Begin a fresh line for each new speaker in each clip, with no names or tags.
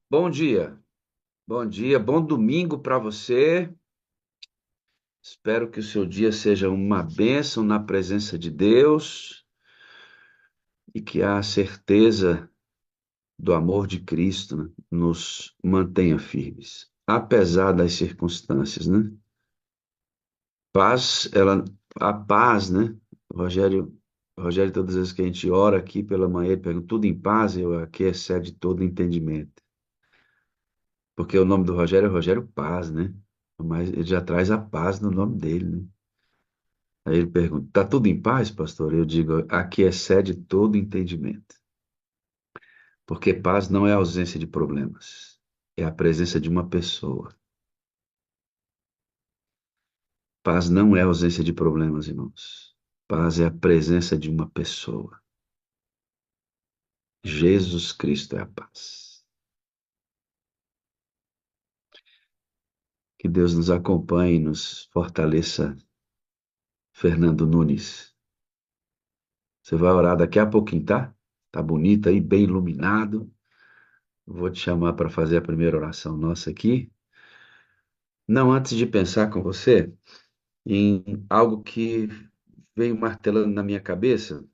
Bom dia, bom domingo para você. Espero que o seu dia seja uma bênção na presença de Deus e que a certeza do amor de Cristo, né, nos mantenha firmes, apesar das circunstâncias, né? Paz, a paz, né? O Rogério, todas as vezes que a gente ora aqui pela manhã, ele pergunta, tudo em paz? Eu aqui excede todo entendimento. Porque o nome do Rogério é Rogério Paz, né? Mas ele já traz a paz no nome dele, né? Aí ele pergunta: tá tudo em paz, pastor? Eu digo: aqui excede todo entendimento. Porque paz não é a ausência de problemas, é a presença de uma pessoa. Paz não é a ausência de problemas, irmãos. Paz é a presença de uma pessoa. Jesus Cristo é a paz. Que Deus nos acompanhe e nos fortaleça. Fernando Nunes. Você vai orar daqui a pouquinho, tá? Tá bonito aí, bem iluminado. Vou te chamar para fazer a primeira oração nossa aqui. Não, antes de pensar com você em algo que veio martelando na minha cabeça,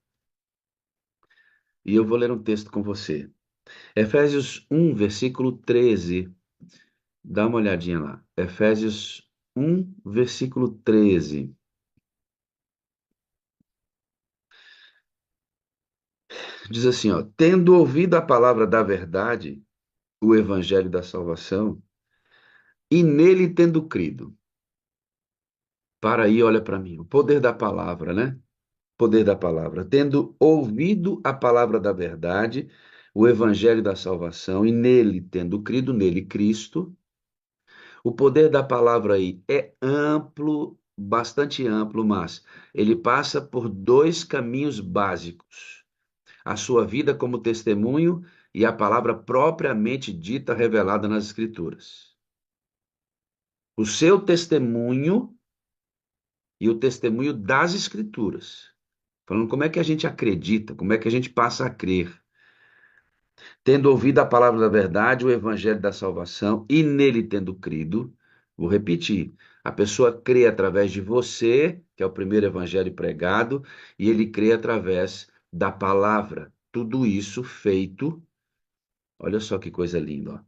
e eu vou ler um texto com você. Efésios 1, versículo 13. Dá uma olhadinha lá. Efésios 1, versículo 13. Diz assim, ó: tendo ouvido a palavra da verdade, o evangelho da salvação, e nele tendo crido. Para aí, olha para mim, o poder da palavra, né? Poder da palavra. Tendo ouvido a palavra da verdade, o evangelho da salvação, e nele tendo crido, nele Cristo, o poder da palavra aí é amplo, bastante amplo, mas ele passa por dois caminhos básicos: a sua vida como testemunho e a palavra propriamente dita revelada nas Escrituras. O seu testemunho e o testemunho das Escrituras. Falando como é que a gente acredita, como é que a gente passa a crer. Tendo ouvido a palavra da verdade, o evangelho da salvação, e nele tendo crido, vou repetir, a pessoa crê através de você, que é o primeiro evangelho pregado, e ele crê através da palavra. Tudo isso feito, olha só que coisa linda, ó.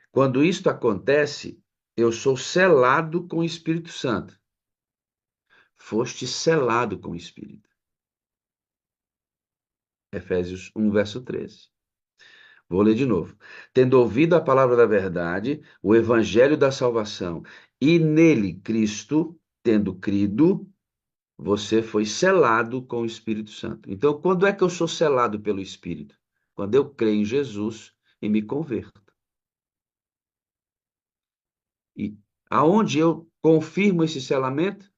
Quando isto acontece, eu sou selado com o Espírito Santo. Foste selado com o Espírito. Efésios 1, verso 13. Vou ler de novo. Tendo ouvido a palavra da verdade, o evangelho da salvação, e nele Cristo, tendo crido, você foi selado com o Espírito Santo. Então, quando é que eu sou selado pelo Espírito? Quando eu creio em Jesus e me converto. E aonde eu confirmo esse selamento?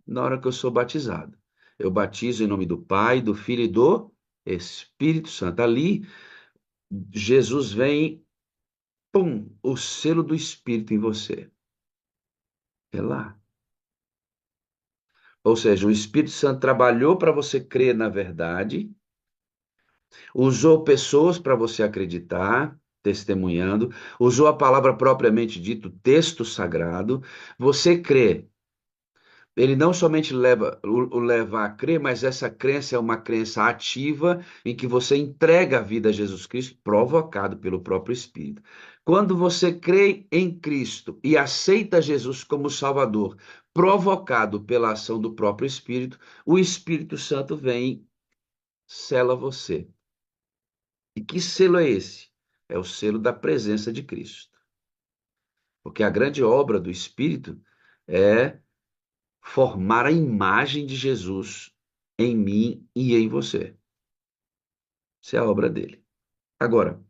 Na hora que eu sou batizado. Eu batizo em nome do Pai, do Filho e do Espírito Santo. Ali, Jesus vem, pum, o selo do Espírito em você. É lá. Ou seja, o Espírito Santo trabalhou para você crer na verdade, usou pessoas para você acreditar, testemunhando, usou a palavra propriamente dito, texto sagrado. Você crê. Ele não somente o leva a crer, mas essa crença é uma crença ativa em que você entrega a vida a Jesus Cristo, provocado pelo próprio Espírito. Quando você crê em Cristo e aceita Jesus como Salvador, provocado pela ação do próprio Espírito, o Espírito Santo vem e sela você. E que selo é esse? É o selo da presença de Cristo. Porque a grande obra do Espírito é formar a imagem de Jesus em mim e em você. Isso é a obra dele. Agora,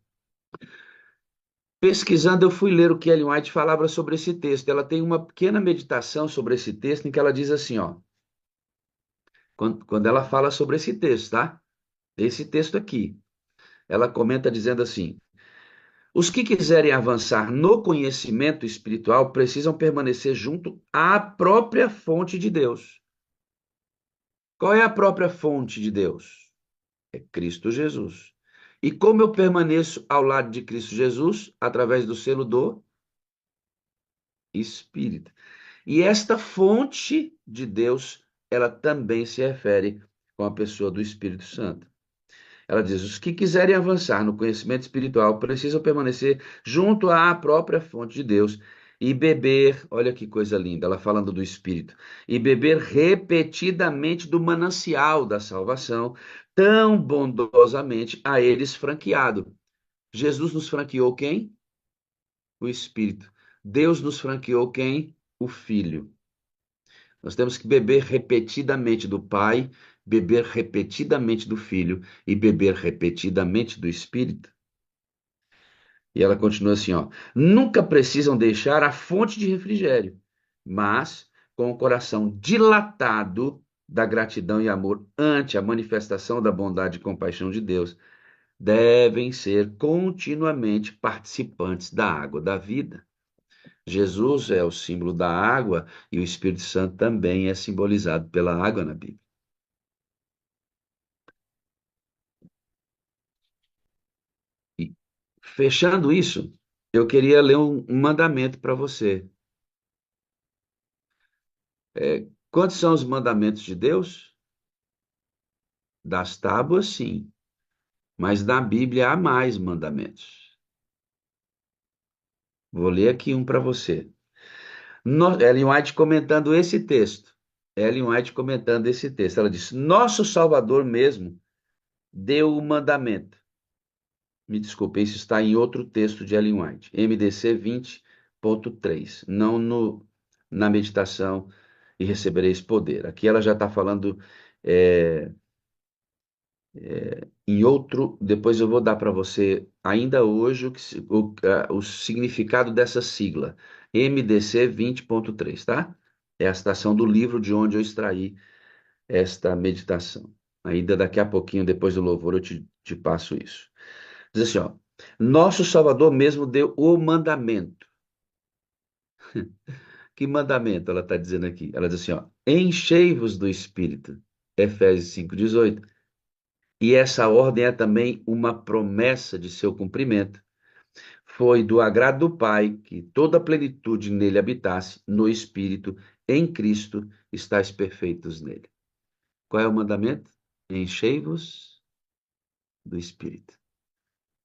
pesquisando, eu fui ler o que Ellen White falava sobre esse texto. Ela tem uma pequena meditação sobre esse texto em que ela diz assim, ó, quando ela fala sobre esse texto, tá? Esse texto aqui. Ela comenta dizendo assim: os que quiserem avançar no conhecimento espiritual precisam permanecer junto à própria fonte de Deus. Qual é a própria fonte de Deus? É Cristo Jesus. E como eu permaneço ao lado de Cristo Jesus? Através do selo do Espírito. E esta fonte de Deus, ela também se refere com a pessoa do Espírito Santo. Ela diz: os que quiserem avançar no conhecimento espiritual precisam permanecer junto à própria fonte de Deus e beber, olha que coisa linda, ela falando do Espírito, e beber repetidamente do manancial da salvação, tão bondosamente a eles franqueado. Jesus nos franqueou quem? O Espírito. Deus nos franqueou quem? O Filho. Nós temos que beber repetidamente do Pai, beber repetidamente do Filho e beber repetidamente do Espírito. E ela continua assim, ó: nunca precisam deixar a fonte de refrigério, mas com o coração dilatado da gratidão e amor ante a manifestação da bondade e compaixão de Deus, devem ser continuamente participantes da água da vida. Jesus é o símbolo da água e o Espírito Santo também é simbolizado pela água na Bíblia. E, fechando isso, eu queria ler um mandamento para você. Quantos são os mandamentos de Deus? Das tábuas, sim, mas na Bíblia há mais mandamentos. Vou ler aqui um para você. Ellen White comentando esse texto. Ellen White comentando esse texto. Ela disse: nosso Salvador mesmo deu o mandamento. Me desculpe, isso está em outro texto de Ellen White, MDC 20.3, não na meditação e recebereis poder. Aqui ela já está falando é, em outro, depois eu vou dar para você ainda hoje o significado dessa sigla, MDC 20.3, tá? É a citação do livro de onde eu extraí esta meditação. Ainda daqui a pouquinho, depois do louvor, eu te passo isso. Diz assim, ó: nosso Salvador mesmo deu o mandamento. Que mandamento ela está dizendo aqui? Ela diz assim, ó: enchei-vos do Espírito. Efésios 5:18. E essa ordem é também uma promessa de seu cumprimento. Foi do agrado do Pai que toda a plenitude nele habitasse, no Espírito, em Cristo, estáis perfeitos nele. Qual é o mandamento? Enchei-vos do Espírito.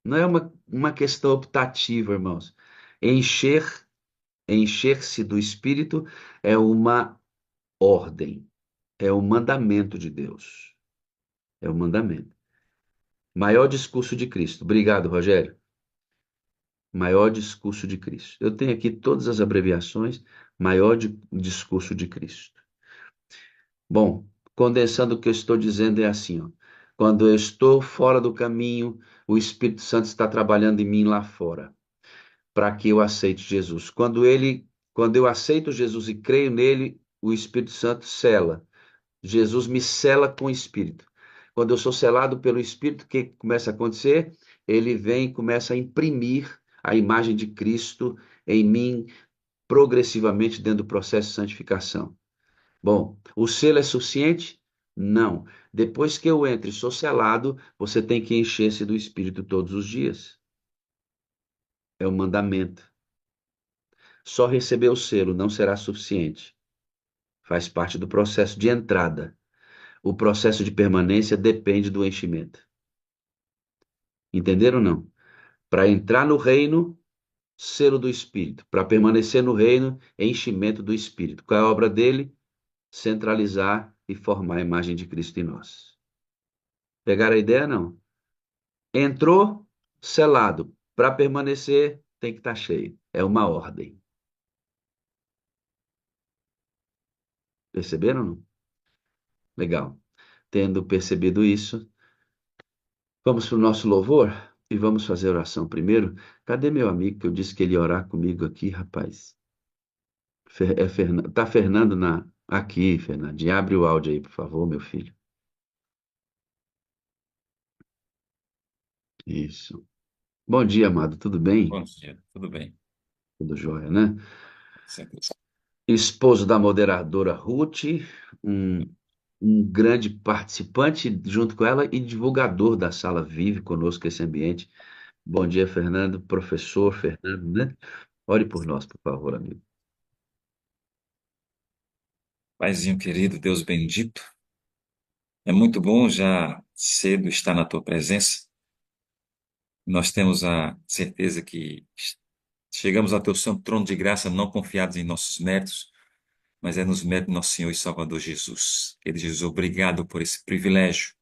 Não é uma questão optativa, irmãos. Encher Encher-se do Espírito é uma ordem, é o mandamento de Deus. É o mandamento. Maior discurso de Cristo. Obrigado, Rogério. Maior discurso de Cristo. Eu tenho aqui todas as abreviações. Maior discurso de Cristo. Bom, condensando o que eu estou dizendo é assim, ó. Quando eu estou fora do caminho, o Espírito Santo está trabalhando em mim lá fora, para que eu aceite Jesus. Quando eu aceito Jesus e creio nele, o Espírito Santo sela. Jesus me sela com o Espírito. Quando eu sou selado pelo Espírito, o que começa a acontecer? Ele vem e começa a imprimir a imagem de Cristo em mim progressivamente dentro do processo de santificação. Bom, o selo é suficiente? Não. Depois que eu entro e sou selado, você tem que encher-se do Espírito todos os dias. É o mandamento. Só receber o selo não será suficiente. Faz parte do processo de entrada. O processo de permanência depende do enchimento. Entenderam ou não? Para entrar no reino, selo do Espírito. Para permanecer no reino, enchimento do Espírito. Qual é a obra dele? Centralizar e formar a imagem de Cristo em nós. Pegaram a ideia? Não. Entrou, selado. Para permanecer, tem que estar cheio. É uma ordem. Perceberam ou não? Legal. Tendo percebido isso, vamos para o nosso louvor e vamos fazer oração primeiro. Cadê meu amigo que eu disse que ele ia orar comigo aqui, rapaz? Tá Fernando aqui, Fernandinho. Abre o áudio aí, por favor, meu filho. Isso. Bom dia, amado. Tudo bem?
Bom dia, tudo bem?
Tudo jóia, né?
Sempre.
Esposo da moderadora Ruth, um, um grande participante junto com ela e divulgador da sala, vive conosco esse ambiente. Bom dia, Fernando, professor Fernando, né? Ore por nós, por favor, amigo.
Paizinho querido, Deus bendito, é muito bom já cedo estar na tua presença. Nós temos a certeza que chegamos ao teu santo trono de graça, não confiados em nossos méritos, mas é nos méritos do nosso Senhor e Salvador Jesus. Querido Jesus, obrigado por esse privilégio.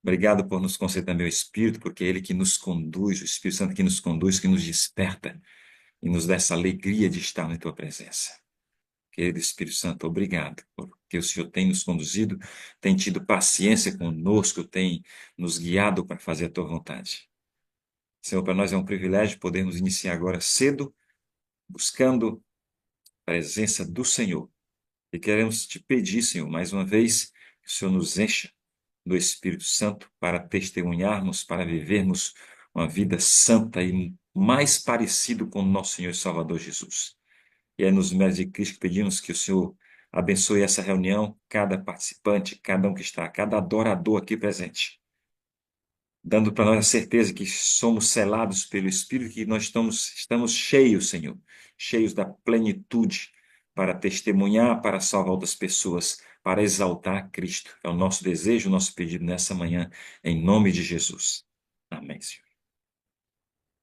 Obrigado por nos conceder também o Espírito, porque é Ele que nos conduz, o Espírito Santo que nos conduz, que nos desperta e nos dá essa alegria de estar na tua presença. Querido Espírito Santo, obrigado, porque o Senhor tem nos conduzido, tem tido paciência conosco, tem nos guiado para fazer a tua vontade. Senhor, para nós é um privilégio podermos iniciar agora cedo, buscando a presença do Senhor. E queremos te pedir, Senhor, mais uma vez, que o Senhor nos encha do Espírito Santo para testemunharmos, para vivermos uma vida santa e mais parecido com o nosso Senhor e Salvador Jesus. E é nos méritos de Cristo que pedimos que o Senhor abençoe essa reunião, cada participante, cada um que está, cada adorador aqui presente, dando para nós a certeza que somos selados pelo Espírito, que nós estamos cheios, Senhor, cheios da plenitude para testemunhar, para salvar outras pessoas, para exaltar Cristo. É o nosso desejo, o nosso pedido nessa manhã, em nome de Jesus. Amém, Senhor.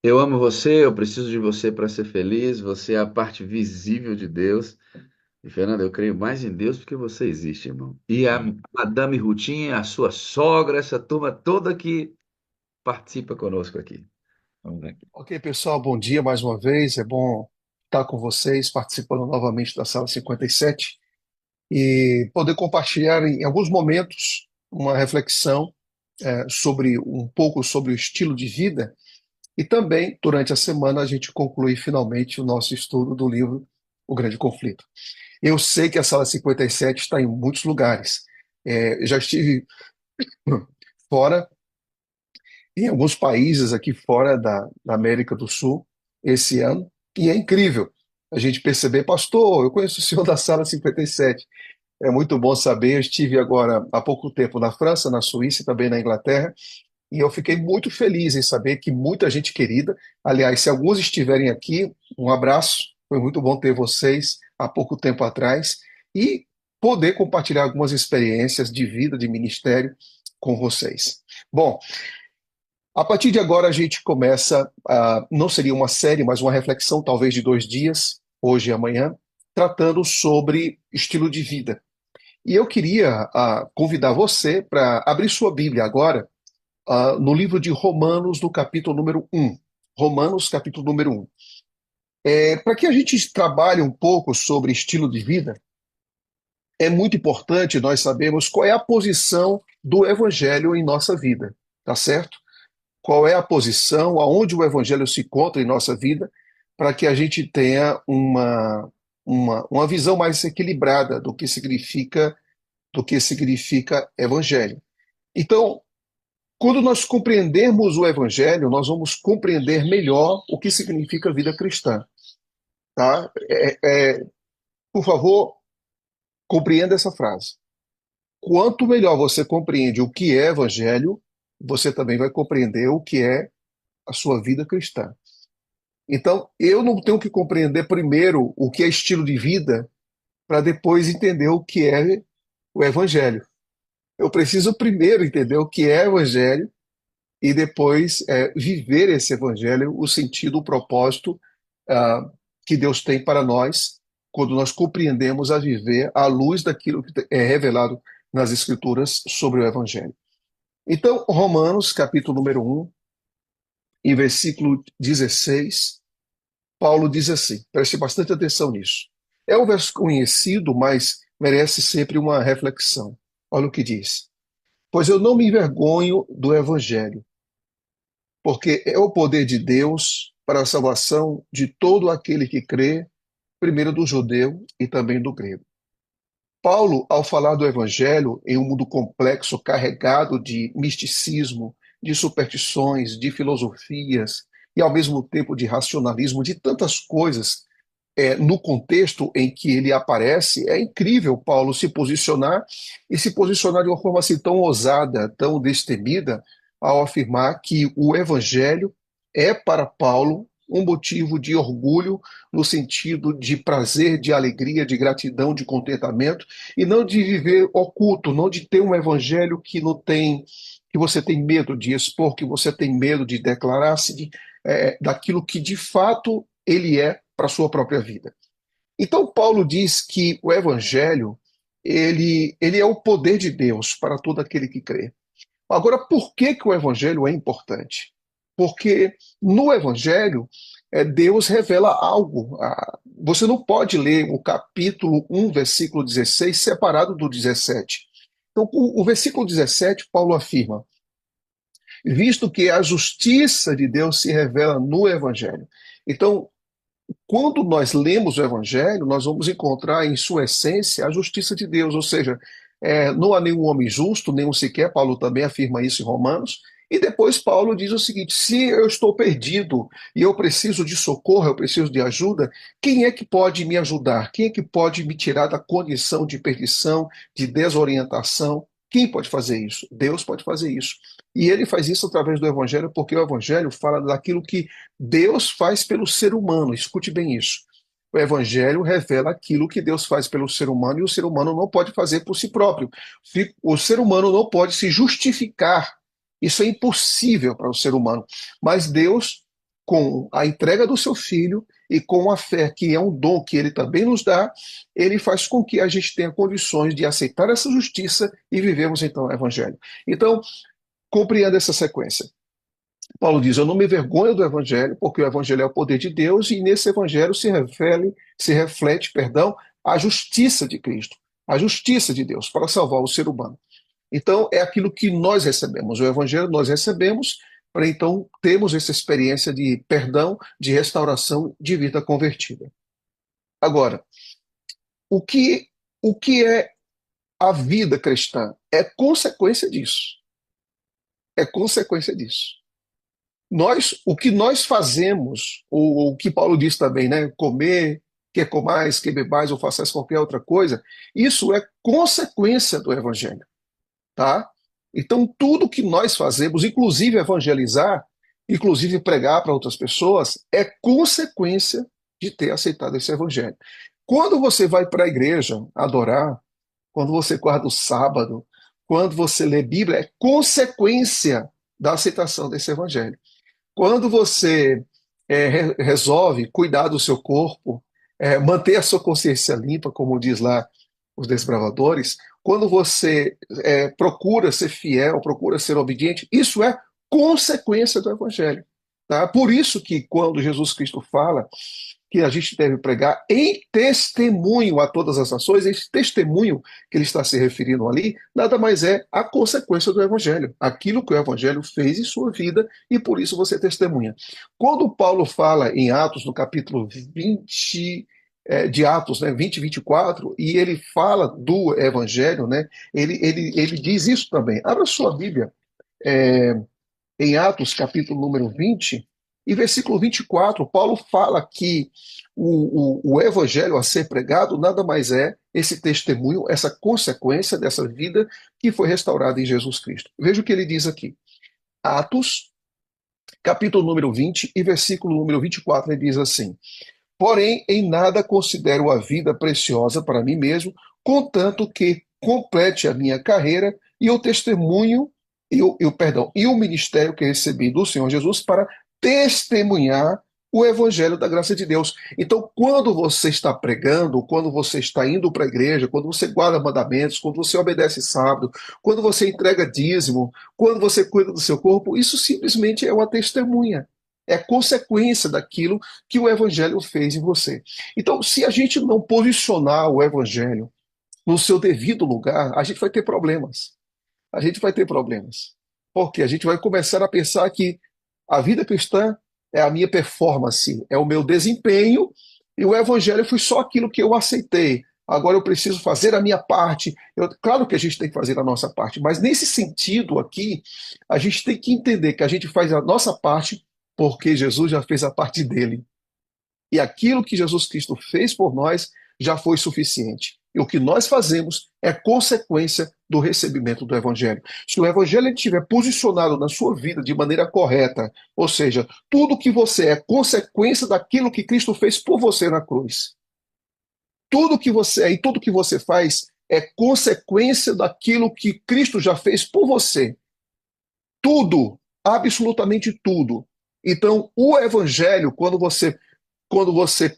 Eu amo você, eu preciso de você para ser feliz, você é a parte visível de Deus. E, Fernando, eu creio mais em Deus porque você existe, irmão. E a
Amém.
Madame Rutinha, a sua sogra, essa turma toda que participa conosco aqui.
Vamos aqui.
Ok, pessoal, bom dia mais uma vez. É bom estar com vocês, participando novamente da Sala 57 e poder compartilhar em alguns momentos uma reflexão sobre um pouco sobre o estilo de vida e também, durante a semana, a gente conclui finalmente o nosso estudo do livro O Grande Conflito. Eu sei que a Sala 57 está em muitos lugares. Eu já estive fora em alguns países aqui fora da América do Sul esse ano, e é incrível a gente perceber, pastor, eu conheço o senhor da Sala 57. É muito bom saber. Eu estive agora há pouco tempo na França, na Suíça e também na Inglaterra, e eu fiquei muito feliz em saber que muita gente querida, aliás, se alguns estiverem aqui, um abraço, foi muito bom ter vocês há pouco tempo atrás e poder compartilhar algumas experiências de vida, de ministério com vocês. Bom, a partir de agora, a gente começa, não seria uma série, mas uma reflexão, talvez de 2 dias, hoje e amanhã, tratando sobre estilo de vida. E eu queria convidar você para abrir sua Bíblia agora, no livro de Romanos, no capítulo número 1. Romanos, capítulo número 1. Para que a gente trabalhe um pouco sobre estilo de vida, é muito importante nós sabermos qual é a posição do Evangelho em nossa vida, tá certo? Qual é a posição, aonde o Evangelho se encontra em nossa vida, para que a gente tenha uma visão mais equilibrada do que significa Evangelho. Então, quando nós compreendermos o Evangelho, nós vamos compreender melhor o que significa vida cristã. Tá? Por favor, compreenda essa frase. Quanto melhor você compreende o que é Evangelho, você também vai compreender o que é a sua vida cristã. Então, eu não tenho que compreender primeiro o que é estilo de vida para depois entender o que é o Evangelho. Eu preciso primeiro entender o que é Evangelho e depois viver esse Evangelho, o sentido, o propósito que Deus tem para nós, quando nós compreendemos a viver à luz daquilo que é revelado nas Escrituras sobre o Evangelho. Então, Romanos, capítulo número 1, em versículo 16, Paulo diz assim, preste bastante atenção nisso. É um verso conhecido, mas merece sempre uma reflexão. Olha o que diz. Pois eu não me envergonho do Evangelho, porque é o poder de Deus para a salvação de todo aquele que crê, primeiro do judeu e também do grego. Paulo, ao falar do Evangelho em um mundo complexo, carregado de misticismo, de superstições, de filosofias e ao mesmo tempo de racionalismo, de tantas coisas, no contexto em que ele aparece, é incrível Paulo se posicionar e se posicionar de uma forma assim tão ousada, tão destemida, ao afirmar que o evangelho é para Paulo um motivo de orgulho no sentido de prazer, de alegria, de gratidão, de contentamento, e não de viver oculto, não de ter um evangelho que não tem, que você tem medo de expor, que você tem medo de declarar-se daquilo que de fato ele é para a sua própria vida. Então, Paulo diz que o evangelho, ele é o poder de Deus para todo aquele que crê. Agora, por que que o evangelho é importante? Porque no evangelho, Deus revela algo. Você não pode ler o capítulo 1, versículo 16, separado do 17. Então, o versículo 17, Paulo afirma: visto que a justiça de Deus se revela no evangelho. Então, quando nós lemos o Evangelho, nós vamos encontrar em sua essência a justiça de Deus, ou seja, não há nenhum homem justo, nenhum sequer, Paulo também afirma isso em Romanos, e depois Paulo diz o seguinte: se eu estou perdido e eu preciso de socorro, eu preciso de ajuda, quem é que pode me ajudar? Quem é que pode me tirar da condição de perdição, de desorientação? Quem pode fazer isso? Deus pode fazer isso. E ele faz isso através do Evangelho, porque o Evangelho fala daquilo que Deus faz pelo ser humano. Escute bem isso. O Evangelho revela aquilo que Deus faz pelo ser humano e o ser humano não pode fazer por si próprio. O ser humano não pode se justificar. Isso é impossível para o ser humano. Mas Deus, com a entrega do seu filho e com a fé, que é um dom que ele também nos dá, ele faz com que a gente tenha condições de aceitar essa justiça e vivemos então o Evangelho. Então, compreenda essa sequência. Paulo diz: eu não me envergonho do evangelho, porque o evangelho é o poder de Deus, e nesse evangelho se reflete, perdão, a justiça de Cristo, a justiça de Deus para salvar o ser humano. Então, é aquilo que nós recebemos. O evangelho nós recebemos para então termos essa experiência de perdão, de restauração, de vida convertida. Agora, o que, o que é a vida cristã? É consequência disso. É consequência disso. O que nós fazemos, o que Paulo diz também, né? Comer, quer comais, quer bebais, ou façais qualquer outra coisa, isso é consequência do evangelho, tá? Então, tudo que nós fazemos, inclusive evangelizar, inclusive pregar para outras pessoas, é consequência de ter aceitado esse evangelho. Quando você vai para a igreja adorar, quando você guarda o sábado, quando você lê Bíblia, é consequência da aceitação desse evangelho. Quando você resolve cuidar do seu corpo, manter a sua consciência limpa, como diz lá os desbravadores, quando você procura ser fiel, procura ser obediente, isso é consequência do Evangelho. Tá? Por isso que quando Jesus Cristo fala que a gente deve pregar em testemunho a todas as nações, esse testemunho que ele está se referindo ali, nada mais é a consequência do Evangelho, aquilo que o Evangelho fez em sua vida, e por isso você testemunha. Quando Paulo fala em Atos, no capítulo 20 de Atos, né, 20 e 24, e ele fala do Evangelho, né, ele diz isso também. Abra sua Bíblia, é, em Atos, capítulo número 20, e versículo 24, Paulo fala que o evangelho a ser pregado nada mais é esse testemunho, essa consequência dessa vida que foi restaurada em Jesus Cristo. Veja o que ele diz aqui. Atos, capítulo número 20 e versículo número 24, ele diz assim: porém, em nada considero a vida preciosa para mim mesmo, contanto que complete a minha carreira e o testemunho e o ministério que recebi do Senhor Jesus para testemunhar o evangelho da graça de Deus. Então, quando você está pregando, quando você está indo para a igreja, quando você guarda mandamentos, quando você obedece sábado, quando você entrega dízimo, quando você cuida do seu corpo, isso simplesmente é uma testemunha. É consequência daquilo que o evangelho fez em você. Então, se a gente não posicionar o evangelho no seu devido lugar, a gente vai ter problemas. A gente vai ter problemas. Porque a gente vai começar a pensar que a vida cristã é a minha performance, é o meu desempenho, e o evangelho foi só aquilo que eu aceitei. Agora eu preciso fazer a minha parte. Claro que a gente tem que fazer a nossa parte, mas nesse sentido aqui, a gente tem que entender que a gente faz a nossa parte porque Jesus já fez a parte dele. E aquilo que Jesus Cristo fez por nós já foi suficiente. E o que nós fazemos é consequência do recebimento do Evangelho. Se o Evangelho estiver posicionado na sua vida de maneira correta, ou seja, tudo que você é consequência daquilo que Cristo fez por você na cruz. Tudo que você é e tudo que você faz é consequência daquilo que Cristo já fez por você. Tudo, absolutamente tudo. Então, o Evangelho, quando você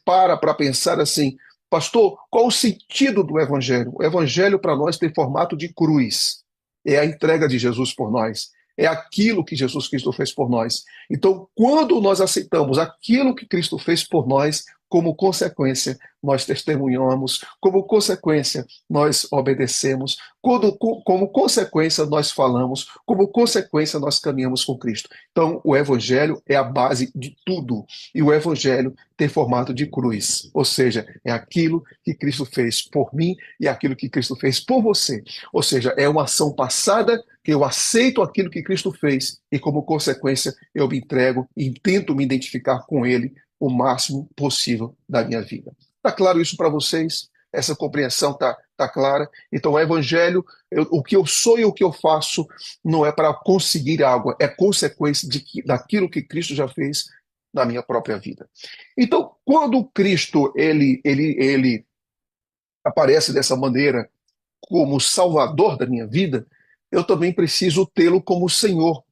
para pensar assim, pastor, qual o sentido do Evangelho? O Evangelho para nós tem formato de cruz. É a entrega de Jesus por nós. É aquilo que Jesus Cristo fez por nós. Então, quando nós aceitamos aquilo que Cristo fez por nós, como consequência, nós testemunhamos, como consequência, nós obedecemos, como consequência, nós falamos, como consequência, nós caminhamos com Cristo. Então, o Evangelho é a base de tudo. E o Evangelho tem formato de cruz, ou seja, é aquilo que Cristo fez por mim e aquilo que Cristo fez por você. Ou seja, é uma ação passada que eu aceito aquilo que Cristo fez e, como consequência, eu me entrego e tento me identificar com Ele o máximo possível da minha vida. Está claro isso para vocês? Essa compreensão tá clara? Então, o Evangelho, o que eu sou e o que eu faço não é para conseguir algo, é consequência daquilo que Cristo já fez na minha própria vida. Então, quando Cristo ele aparece dessa maneira como Salvador da minha vida, eu também preciso tê-lo como Senhor.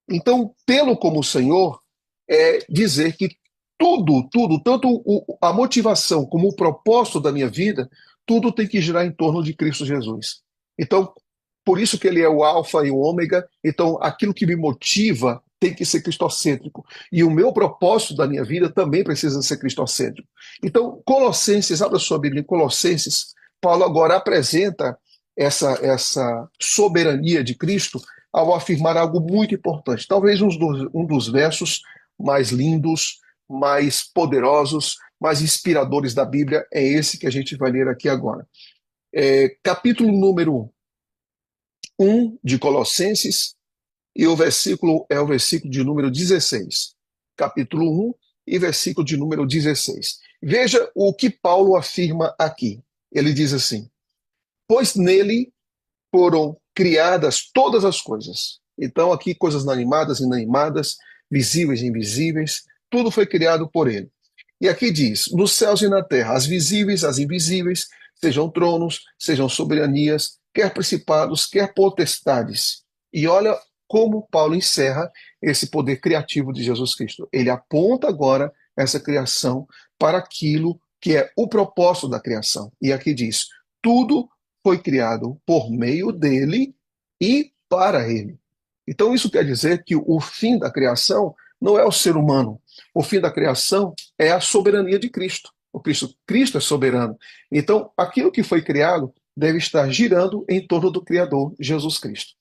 Então, tê-lo como Senhor é dizer que tudo, tanto a motivação como o propósito da minha vida, tudo tem que girar em torno de Cristo Jesus. Então, por isso que ele é o alfa e o ômega, então aquilo que me motiva tem que ser cristocêntrico. E o meu propósito da minha vida também precisa ser cristocêntrico. Então, Colossenses, abra sua Bíblia em Colossenses, Paulo agora apresenta essa soberania de Cristo ao afirmar algo muito importante. Talvez um dos versos mais lindos, mais poderosos, mais inspiradores da Bíblia é esse que a gente vai ler aqui agora. Capítulo número 1 de Colossenses, e o versículo é o versículo de número 16. Capítulo 1 e versículo de número 16. Veja o que Paulo afirma aqui. Ele diz assim: pois nele foram criadas todas as coisas. Então, aqui, coisas animadas, inanimadas, visíveis e invisíveis, tudo foi criado por ele. E aqui diz: nos céus e na terra, as visíveis, as invisíveis, sejam tronos, sejam soberanias, quer principados, quer potestades. E olha como Paulo encerra esse poder criativo de Jesus Cristo. Ele aponta agora essa criação para aquilo que é o propósito da criação. E aqui diz: tudo foi criado por meio dele e para ele. Então, isso quer dizer que o fim da criação não é o ser humano. O fim da criação é a soberania de Cristo. Cristo é soberano. Então, aquilo que foi criado deve estar girando em torno do Criador, Jesus Cristo.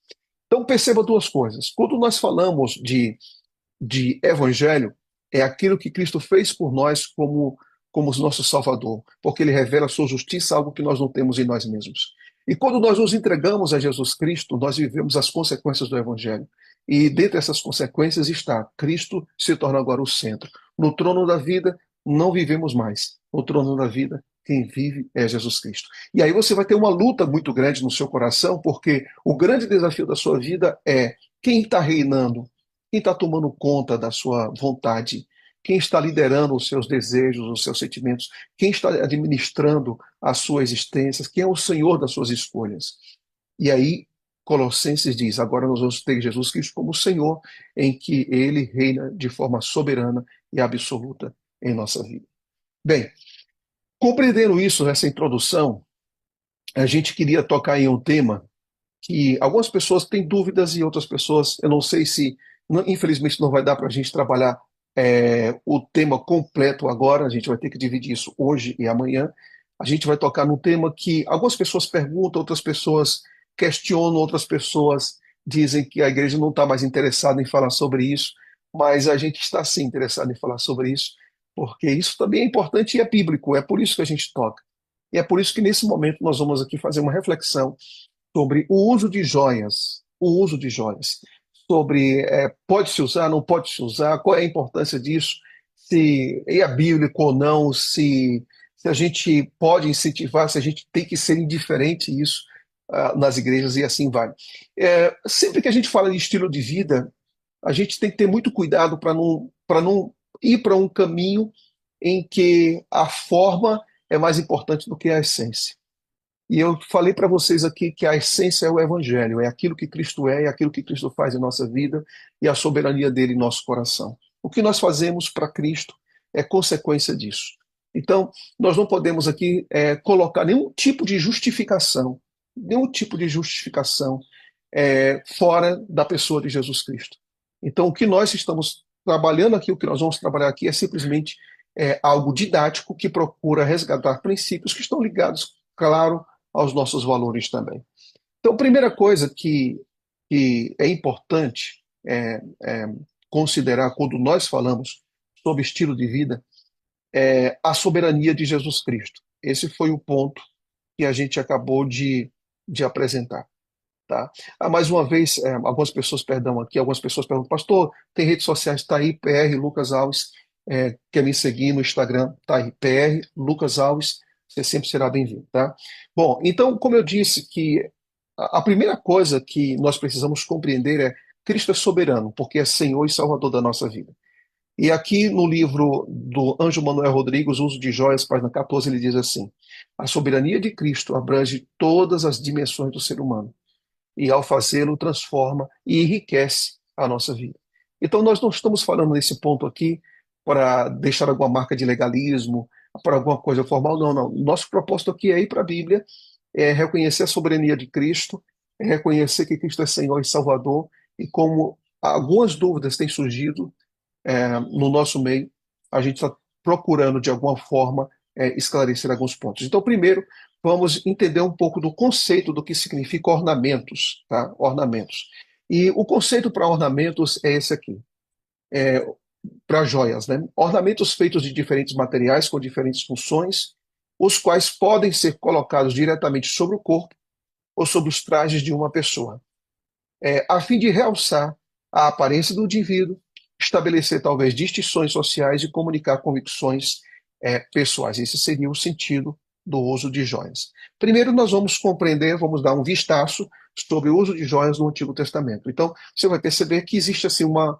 Então, perceba duas coisas. Quando nós falamos de evangelho, é aquilo que Cristo fez por nós como nosso Salvador, porque ele revela a sua justiça, algo que nós não temos em nós mesmos. E quando nós nos entregamos a Jesus Cristo, nós vivemos as consequências do Evangelho. E dentre essas consequências está: Cristo se torna agora o centro. No trono da vida, não vivemos mais. No trono da vida, quem vive é Jesus Cristo. E aí você vai ter uma luta muito grande no seu coração, porque o grande desafio da sua vida é: quem está reinando? Quem está tomando conta da sua vontade? Quem está liderando os seus desejos, os seus sentimentos? Quem está administrando a sua existência? Quem é o Senhor das suas escolhas? E aí, Colossenses diz: agora nós vamos ter Jesus Cristo como Senhor, em que ele reina de forma soberana e absoluta em nossa vida. Bem, compreendendo isso nessa introdução, a gente queria tocar em um tema que algumas pessoas têm dúvidas e outras pessoas, eu não sei se, infelizmente, não vai dar para a gente trabalhar o tema completo agora, a gente vai ter que dividir isso hoje e amanhã. A gente vai tocar num tema que algumas pessoas perguntam, outras pessoas questionam, outras pessoas dizem que a igreja não está mais interessada em falar sobre isso, mas a gente está sim interessado em falar sobre isso, porque isso também é importante e é bíblico, é por isso que a gente toca. E é por isso que nesse momento nós vamos aqui fazer uma reflexão sobre o uso de joias, sobre pode-se usar, não pode-se usar, qual é a importância disso, se é bíblico ou não, se a gente pode incentivar, se a gente tem que ser indiferente isso nas igrejas e assim vai. Sempre que a gente fala de estilo de vida, a gente tem que ter muito cuidado para não ir para um caminho em que a forma é mais importante do que a essência. E eu falei para vocês aqui que a essência é o Evangelho, é aquilo que Cristo é aquilo que Cristo faz em nossa vida e a soberania dele em nosso coração. O que nós fazemos para Cristo é consequência disso. Então, nós não podemos aqui colocar nenhum tipo de justificação fora da pessoa de Jesus Cristo. Então, o que nós estamos trabalhando aqui, o que nós vamos trabalhar aqui é simplesmente algo didático que procura resgatar princípios que estão ligados, claro, aos nossos valores também. Então, a primeira coisa que é importante considerar quando nós falamos sobre estilo de vida é a soberania de Jesus Cristo. Esse foi o ponto que a gente acabou de apresentar. Tá? Mais uma vez, algumas pessoas perguntam, pastor, tem redes sociais, está aí, PR Lucas Alves, quer me seguir no Instagram, tá aí, PR Lucas Alves, você sempre será bem-vindo, tá? Bom, então, como eu disse, que a primeira coisa que nós precisamos compreender é Cristo é soberano, porque é Senhor e Salvador da nossa vida. E aqui no livro do Ângelo Manuel Rodrigues, Uso de Joias, página 14, ele diz assim: a soberania de Cristo abrange todas as dimensões do ser humano e, ao fazê-lo, transforma e enriquece a nossa vida. Então, nós não estamos falando nesse ponto aqui para deixar alguma marca de legalismo, para alguma coisa formal, não, não. Nosso propósito aqui é ir para a Bíblia, é reconhecer a soberania de Cristo, é reconhecer que Cristo é Senhor e Salvador, e como algumas dúvidas têm surgido no nosso meio, a gente está procurando, de alguma forma, esclarecer alguns pontos. Então, primeiro, vamos entender um pouco do conceito do que significa ornamentos, tá? Ornamentos. E o conceito para ornamentos é esse aqui, para joias, né? Ornamentos feitos de diferentes materiais com diferentes funções, os quais podem ser colocados diretamente sobre o corpo ou sobre os trajes de uma pessoa, a fim de realçar a aparência do indivíduo, estabelecer talvez distinções sociais e comunicar convicções pessoais. Esse seria o sentido do uso de joias. Primeiro, nós vamos compreender, vamos dar um vistaço sobre o uso de joias no Antigo Testamento. Então, você vai perceber que existe assim uma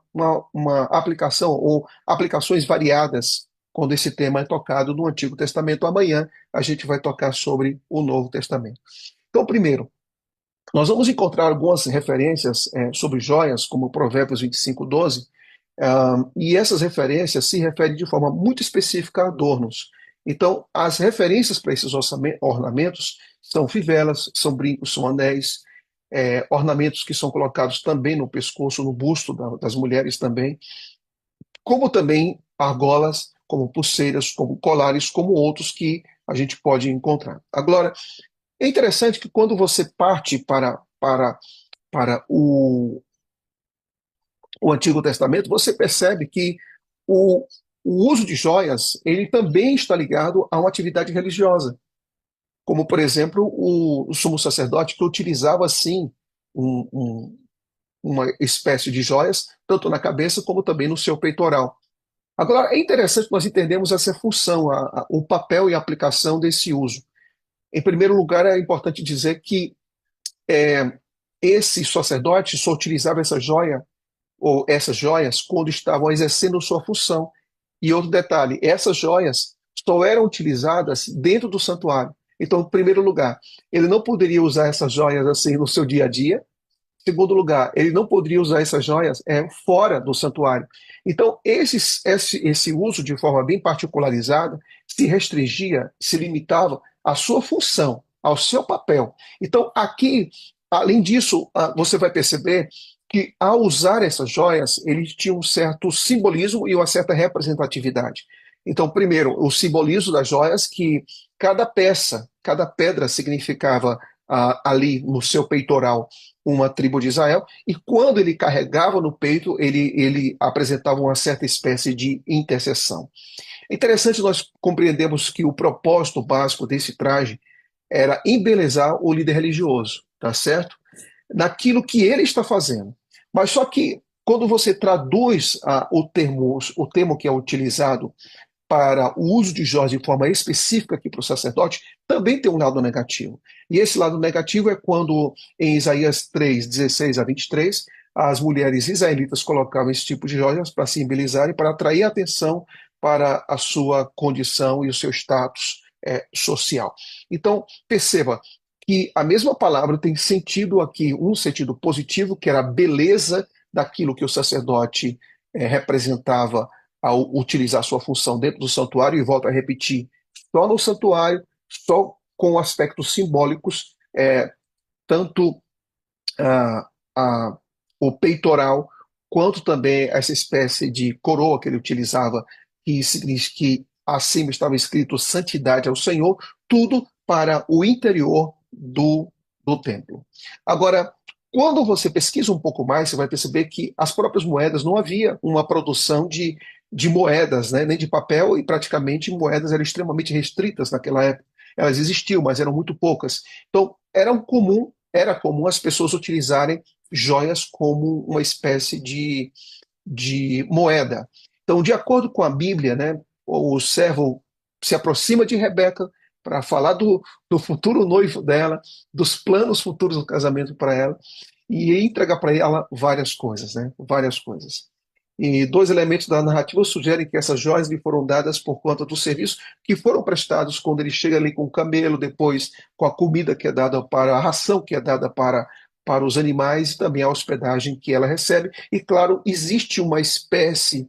aplicação ou aplicações variadas quando esse tema é tocado no Antigo Testamento. Amanhã a gente vai tocar sobre o Novo Testamento. Então, primeiro, nós vamos encontrar algumas referências sobre joias, como Provérbios 25:12, e essas referências se referem de forma muito específica a adornos. Então, as referências para esses ornamentos são fivelas, são brincos, são anéis, ornamentos que são colocados também no pescoço, no busto das mulheres também, como também argolas, como pulseiras, como colares, como outros que a gente pode encontrar. Agora, é interessante que quando você parte para o Antigo Testamento, você percebe que o, o uso de joias ele também está ligado a uma atividade religiosa, como, por exemplo, o sumo sacerdote que utilizava, sim, um, um, uma espécie de joias, tanto na cabeça como também no seu peitoral. Agora, é interessante nós entendermos essa função, o papel e a aplicação desse uso. Em primeiro lugar, é importante dizer que esse sacerdote só utilizava essa joia ou essas joias quando estavam exercendo sua função. E outro detalhe, essas joias só eram utilizadas dentro do santuário. Então, em primeiro lugar, ele não poderia usar essas joias assim no seu dia a dia. Em segundo lugar, ele não poderia usar essas joias fora do santuário. Então, esse uso de forma bem particularizada se restringia, se limitava à sua função, ao seu papel. Então, aqui, além disso, você vai perceber que ao usar essas joias, ele tinha um certo simbolismo e uma certa representatividade. Então, primeiro, o simbolismo das joias, que cada peça, cada pedra significava ali no seu peitoral uma tribo de Israel, e quando ele carregava no peito, ele apresentava uma certa espécie de intercessão. É interessante nós compreendermos que o propósito básico desse traje era embelezar o líder religioso, tá certo? Naquilo que ele está fazendo. Mas só que, quando você traduz o termo que é utilizado para o uso de joias de forma específica aqui para o sacerdote, também tem um lado negativo. E esse lado negativo é quando, em Isaías 3, 16 a 23, as mulheres israelitas colocavam esse tipo de joias para simbolizar e para atrair a atenção para a sua condição e o seu status social. Então, perceba que a mesma palavra tem sentido aqui, um sentido positivo, que era a beleza daquilo que o sacerdote representava ao utilizar sua função dentro do santuário, e volto a repetir, só no santuário, só com aspectos simbólicos, tanto a, a, o peitoral, quanto também essa espécie de coroa que ele utilizava, que acima estava escrito santidade ao Senhor, tudo para o interior do templo. Agora, quando você pesquisa um pouco mais, você vai perceber que as próprias moedas, não havia uma produção de moedas, né, nem de papel, e praticamente moedas eram extremamente restritas naquela época. Elas existiam, mas eram muito poucas. Então, era comum as pessoas utilizarem joias como uma espécie de moeda. Então, de acordo com a Bíblia, né, o servo se aproxima de Rebeca para falar do futuro noivo dela, dos planos futuros do casamento para ela, e entrega para ela várias coisas, né? Várias coisas. E dois elementos da narrativa sugerem que essas joias lhe foram dadas por conta do serviço que foram prestados quando ele chega ali com o camelo, depois com a comida que é dada para a ração que é dada para os animais e também a hospedagem que ela recebe. E claro, existe uma espécie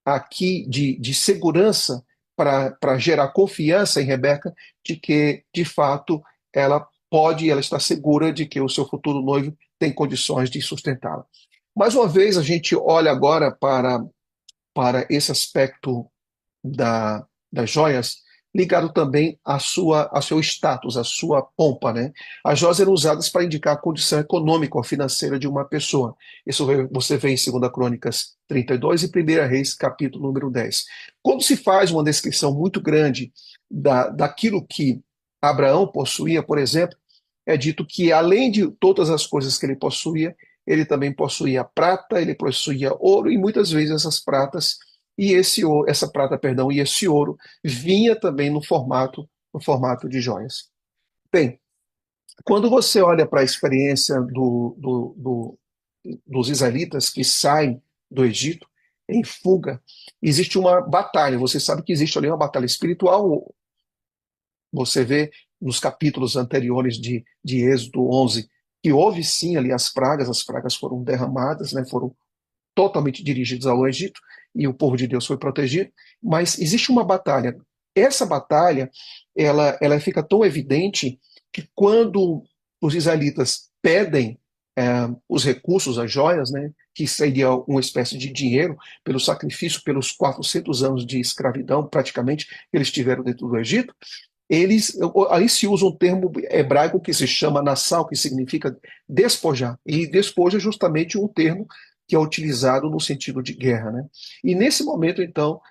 aqui de segurança para gerar confiança em Rebeca de que, de fato, ela está segura de que o seu futuro noivo tem condições de sustentá-la. Mais uma vez, a gente olha agora para esse aspecto das joias, ligado também ao seu status, à sua pompa, né? As joias eram usadas para indicar a condição econômica ou financeira de uma pessoa. Isso você vê em 2 Crônicas 32 e 1 Reis, capítulo número 10. Quando se faz uma descrição muito grande daquilo que Abraão possuía, por exemplo, é dito que além de todas as coisas que ele possuía, ele também possuía prata, ele possuía ouro, e muitas vezes essas pratas e essa prata, perdão, e esse ouro vinha também no formato de joias. Bem, quando você olha para a experiência dos israelitas que saem do Egito em fuga, existe uma batalha. Você sabe que existe ali uma batalha espiritual. Você vê nos capítulos anteriores de Êxodo 11 que houve sim ali as pragas foram derramadas, né, foram totalmente dirigidos ao Egito, e o povo de Deus foi protegido, mas existe uma batalha. Essa batalha, ela fica tão evidente que quando os israelitas pedem os recursos, as joias, né, que seria uma espécie de dinheiro pelo sacrifício, pelos 400 anos de escravidão, praticamente, que eles tiveram dentro do Egito, ali se usa um termo hebraico que se chama nassau, que significa despojar, e despoja é justamente um termo que é utilizado no sentido de guerra, né? E nesse momento, então,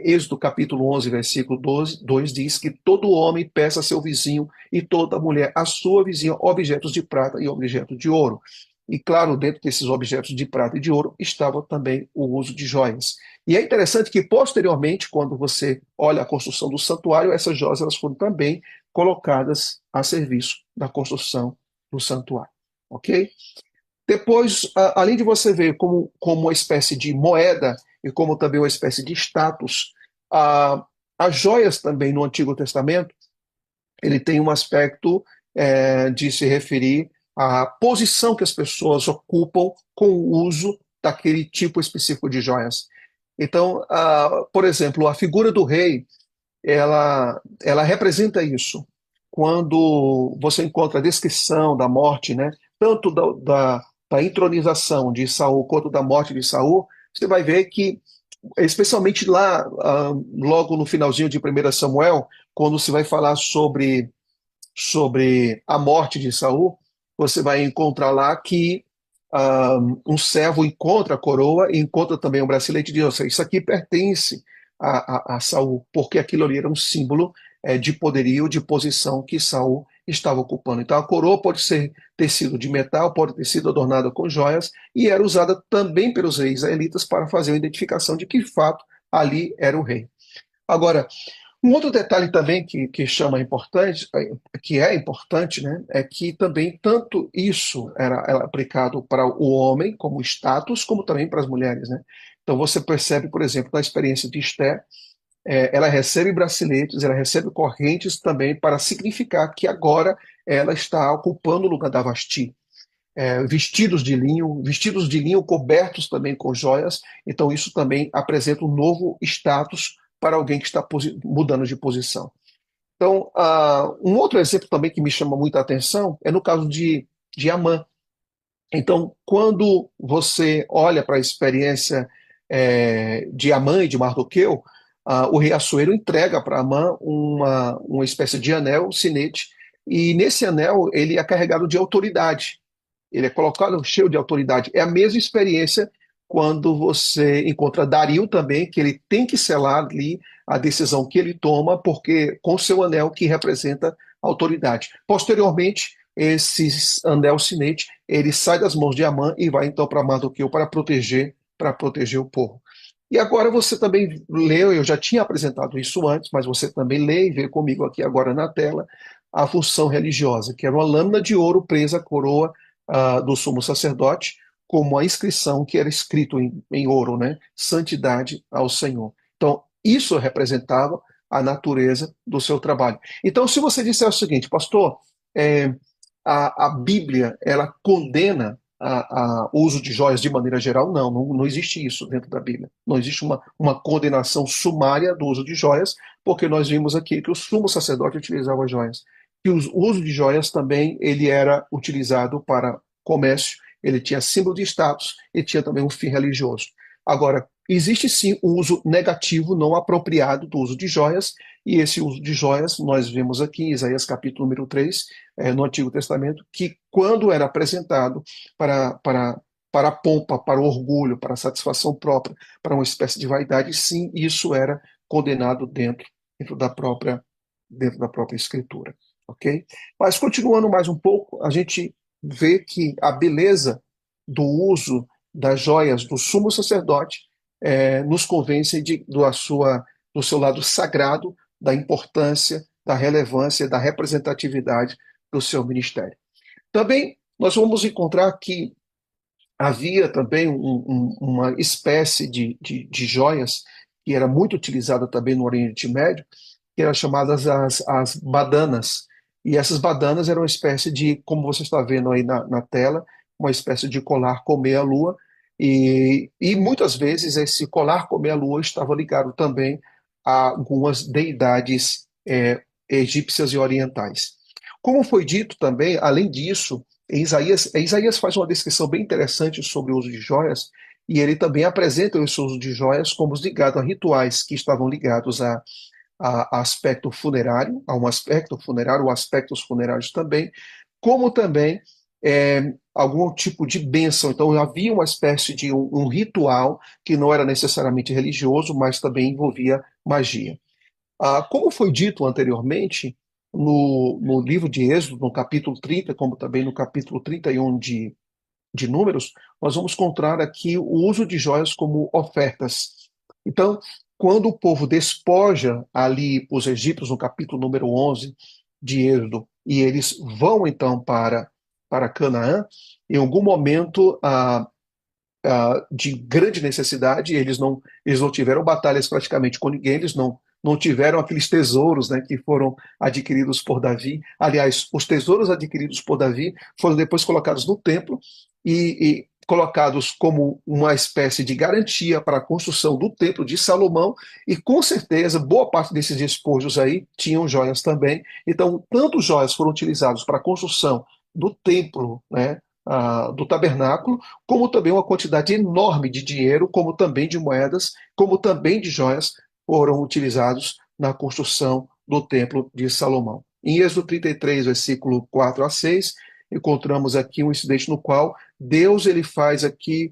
Êxodo capítulo 11, versículo 2 diz que todo homem peça a seu vizinho e toda mulher a sua vizinha objetos de prata e objetos de ouro. E claro, dentro desses objetos de prata e de ouro estava também o uso de joias. E é interessante que posteriormente, quando você olha a construção do santuário, essas joias elas foram também colocadas a serviço da construção do santuário, ok? Depois, além de você ver como uma espécie de moeda e como também uma espécie de status, as joias também no Antigo Testamento, ele tem um aspecto de se referir à posição que as pessoas ocupam com o uso daquele tipo específico de joias. Então, por exemplo, a figura do rei, ela representa isso. Quando você encontra a descrição da morte, né, tanto da entronização de Saul quanto da morte de Saul, você vai ver que, especialmente lá, logo no finalzinho de 1 Samuel, quando se vai falar sobre a morte de Saul, você vai encontrar lá que um servo encontra a coroa e encontra também um bracelete e diz: "Nossa, isso aqui pertence a Saul", porque aquilo ali era um símbolo de poderio, de posição que Saul estava ocupando. Então, a coroa pode ter sido de metal, pode ter sido adornada com joias, e era usada também pelos reis israelitas para fazer a identificação de que fato ali era o rei. Agora, um outro detalhe também que chama importante, que é importante, né, é que também tanto isso era aplicado para o homem como status, como também para as mulheres, né? Então você percebe, por exemplo, na experiência de Esther, ela recebe braceletes, ela recebe correntes também para significar que agora ela está ocupando o lugar da Vasti. Vestidos de linho cobertos também com joias, então isso também apresenta um novo status para alguém que está mudando de posição. Então, um outro exemplo também que me chama muita atenção é no caso de Amã. Então, quando você olha para a experiência de Amã e de Mardoqueu, o rei Assuero entrega para Amã uma espécie de anel, sinete, e nesse anel ele é carregado de autoridade. Ele é colocado cheio de autoridade. É a mesma experiência quando você encontra Dario também, que ele tem que selar ali a decisão que ele toma, porque com seu anel que representa autoridade. Posteriormente, esse anel sinete, ele sai das mãos de Amã e vai então para Mardoqueu para proteger o povo. E agora você também leu, eu já tinha apresentado isso antes, mas você também lê e vê comigo aqui agora na tela a função religiosa, que era uma lâmina de ouro presa à coroa do sumo sacerdote, como a inscrição que era escrito em ouro, né? Santidade ao Senhor. Então, isso representava a natureza do seu trabalho. Então, se você disser o seguinte, pastor, é, a Bíblia, ela condena o uso de joias de maneira geral? Não existe isso dentro da Bíblia. Não existe uma condenação sumária do uso de joias, porque nós vimos aqui que o sumo sacerdote utilizava joias. E o uso de joias também ele era utilizado para comércio, ele tinha símbolo de status e tinha também um fim religioso. Agora, existe sim o uso negativo, não apropriado do uso de joias, e esse uso de joias nós vemos aqui em Isaías capítulo número 3, no Antigo Testamento, que quando era apresentado para a pompa, para o orgulho, para a satisfação própria, para uma espécie de vaidade, sim, isso era condenado dentro da própria Escritura. Ok? Mas continuando mais um pouco, a gente vê que a beleza do uso das joias do sumo sacerdote nos convence do seu lado sagrado, da importância, da relevância, da representatividade do seu ministério. Também nós vamos encontrar que havia também uma espécie de joias que era muito utilizada também no Oriente Médio, que eram chamadas as badanas. E essas badanas eram uma espécie de, como você está vendo aí na tela, uma espécie de colar com meia-lua. E muitas vezes esse colar com meia-lua estava ligado também a algumas deidades egípcias e orientais. Como foi dito também, além disso, Isaías faz uma descrição bem interessante sobre o uso de joias, e ele também apresenta esse uso de joias como ligados a rituais que estavam ligados a aspecto funerário, a um aspecto funerário, ou aspectos funerários também, como também algum tipo de bênção. Então havia uma espécie de um ritual que não era necessariamente religioso, mas também envolvia magia. Como foi dito anteriormente, no livro de Êxodo, no capítulo 30, como também no capítulo 31 de Números, nós vamos encontrar aqui o uso de joias como ofertas. Então, quando o povo despoja ali os egípcios, no capítulo número 11 de Êxodo, e eles vão então para Canaã, em algum momento de grande necessidade, eles não tiveram batalhas praticamente com ninguém, eles não tiveram aqueles tesouros, né, que foram adquiridos por Davi. Aliás, os tesouros adquiridos por Davi foram depois colocados no templo e colocados como uma espécie de garantia para a construção do templo de Salomão, e com certeza boa parte desses despojos aí tinham joias também. Então, tanto joias foram utilizados para a construção do templo, né, do tabernáculo, como também uma quantidade enorme de dinheiro, como também de moedas, como também de joias foram utilizados na construção do templo de Salomão. Em Êxodo 33, versículo 4 a 6, encontramos aqui um incidente no qual Deus ele faz aqui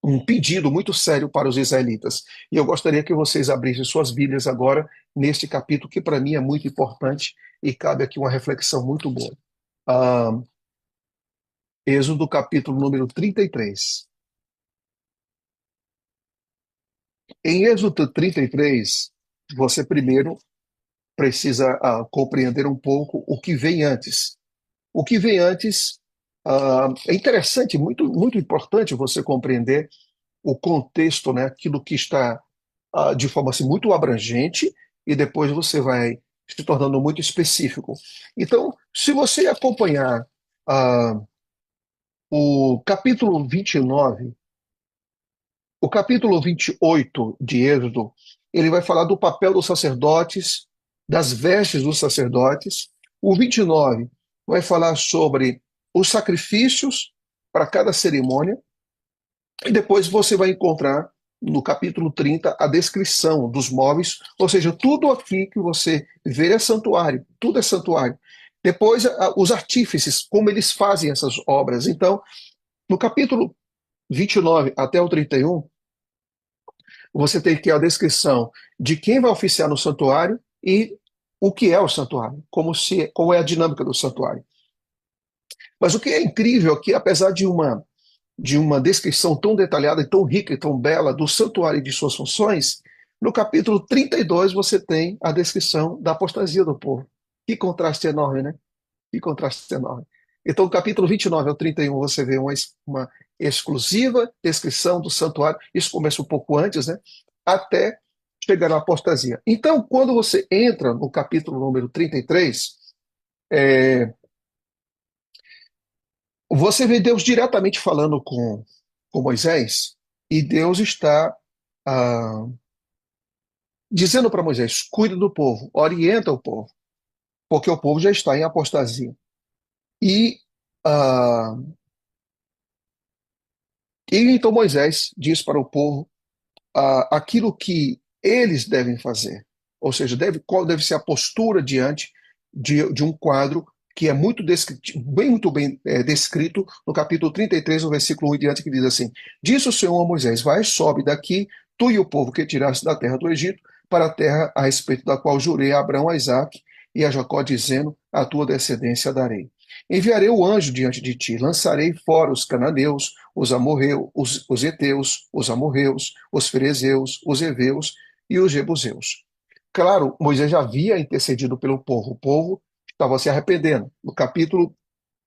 um pedido muito sério para os israelitas. E eu gostaria que vocês abrissem suas Bíblias agora neste capítulo, que para mim é muito importante e cabe aqui uma reflexão muito boa. Ah, Êxodo capítulo número 33. Em Êxodo 33, você primeiro precisa compreender um pouco o que vem antes. O que vem antes é interessante, muito, muito importante você compreender o contexto, né, aquilo que está de forma assim, muito abrangente e depois você vai se tornando muito específico. Então, se você acompanhar ah, o capítulo 29, o capítulo 28 de Êxodo, ele vai falar do papel dos sacerdotes, das vestes dos sacerdotes. O 29 vai falar sobre os sacrifícios para cada cerimônia. E depois você vai encontrar no capítulo 30 a descrição dos móveis, ou seja, tudo aqui que você vê é santuário, tudo é santuário. Depois, os artífices, como eles fazem essas obras. Então, no capítulo 29 até o 31, você tem aqui a descrição de quem vai oficiar no santuário e o que é o santuário, como é a dinâmica do santuário. Mas o que é incrível aqui, apesar de uma descrição tão detalhada e tão rica e tão bela do santuário e de suas funções, no capítulo 32 você tem a descrição da apostasia do povo. Que contraste enorme, né? Que contraste enorme. Então, do capítulo 29 ao 31, você vê uma exclusiva descrição do santuário. Isso começa um pouco antes, né? Até chegar à apostasia. Então, quando você entra no capítulo número 33, você vê Deus diretamente falando com Moisés, e Deus está ah, dizendo para Moisés: cuida do povo, orienta o povo, porque o povo já está em apostasia. E, ah, e então Moisés diz para o povo aquilo que eles devem fazer, ou seja, qual deve ser a postura diante de um quadro que é muito bem descrito no capítulo 33, no versículo 1 em diante, que diz assim: disse o Senhor a Moisés: vai, sobe daqui, tu e o povo que tiraste da terra do Egito, para a terra a respeito da qual jurei a Abraão, a Isaque e a Jacó, dizendo: a tua descendência darei. Enviarei o anjo diante de ti, lançarei fora os cananeus, os amorreus, os heteus, os amorreus, os ferezeus, os heveus e os jebuseus. Claro, Moisés já havia intercedido pelo povo. O povo estava se arrependendo. No capítulo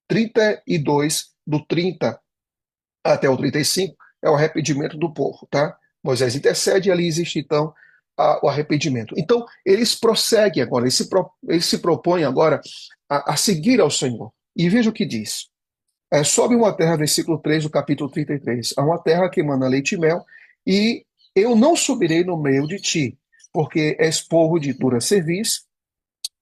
32, do 30 até o 35, é o arrependimento do povo, tá? Moisés intercede e ali existe, então, o arrependimento. Então, eles prosseguem agora, eles se propõem agora a seguir ao Senhor. E veja o que diz. Sobe uma terra, versículo 3 do capítulo 33, a uma terra que emana leite e mel, e eu não subirei no meio de ti, porque és povo de dura cerviz,